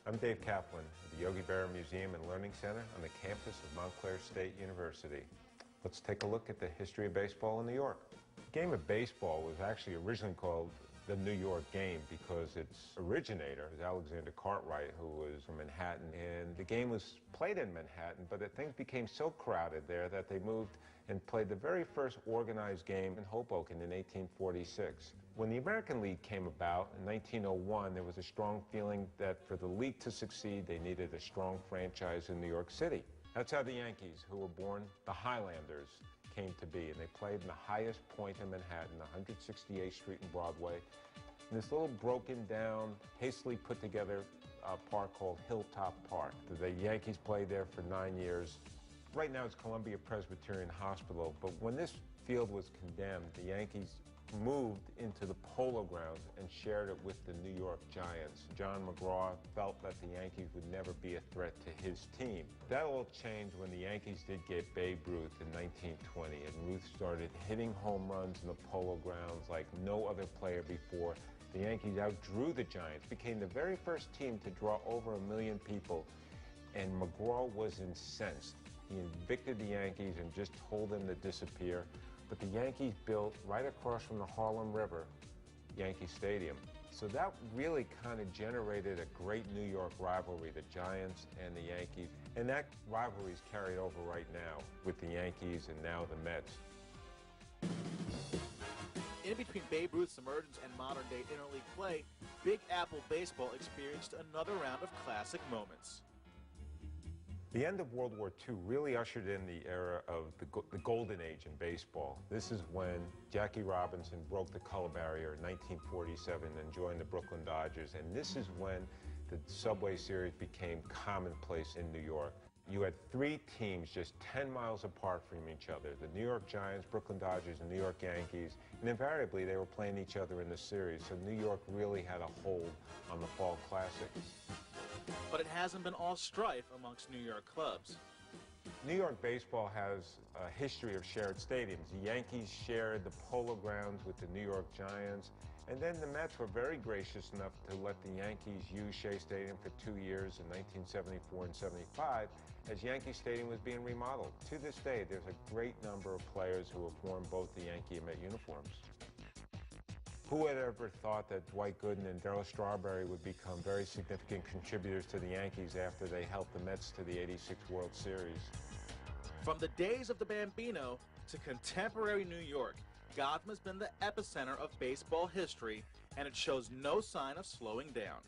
I'm Dave Kaplan at the Yogi Berra Museum and Learning Center on the campus of Montclair State University. Let's take a look at the history of baseball in New York. The game of baseball was actually originally called the New York game because its originator was Alexander Cartwright, who was from Manhattan, and the game was played in Manhattan, but things became so crowded there that they moved and played the very first organized game in Hoboken in 1846. When the American League came about in 1901, there was a strong feeling that for the league to succeed, they needed a strong franchise in New York City. That's how the Yankees, who were born the Highlanders, came to be, and they played in the highest point in Manhattan, 168th Street and Broadway, in this little broken down, hastily put together park called Hilltop Park. The Yankees played there for 9 years. Right now it's Columbia Presbyterian Hospital, but when this field was condemned, the Yankees moved into the Polo Grounds and shared it with the New York Giants. John McGraw felt that the Yankees would never be a threat to his team. That all changed when the Yankees did get Babe Ruth in 1920, and Ruth started hitting home runs in the Polo Grounds like no other player before. The Yankees outdrew the Giants, became the very first team to draw over 1 million people, and McGraw was incensed. He evicted the Yankees and just told them to disappear. But the Yankees built right across from the Harlem River, Yankee Stadium. So that really kind of generated a great New York rivalry, the Giants and the Yankees. And that rivalry is carried over right now with the Yankees and now the Mets. In between Babe Ruth's emergence and modern-day interleague play, Big Apple baseball experienced another round of classic moments. The end of World War II really ushered in the era of the golden age in baseball. This is when Jackie Robinson broke the color barrier in 1947 and joined the Brooklyn Dodgers, and this is when the Subway Series became commonplace in New York. You had 3 teams just 10 miles apart from each other, the New York Giants, Brooklyn Dodgers, and New York Yankees, and invariably they were playing each other in the series, so New York really had a hold on the Fall Classic. But it hasn't been all strife amongst New York clubs. New York baseball has a history of shared stadiums. The Yankees shared the Polo Grounds with the New York Giants, and then the Mets were very gracious enough to let the Yankees use Shea Stadium for 2 years in 1974 and 75 as Yankee Stadium was being remodeled. To this day, there's a great number of players who have worn both the Yankee and Met uniforms. Who had ever thought that Dwight Gooden and Darryl Strawberry would become very significant contributors to the Yankees after they helped the Mets to the '86 World Series? From the days of the Bambino to contemporary New York, Gotham has been the epicenter of baseball history, and it shows no sign of slowing down.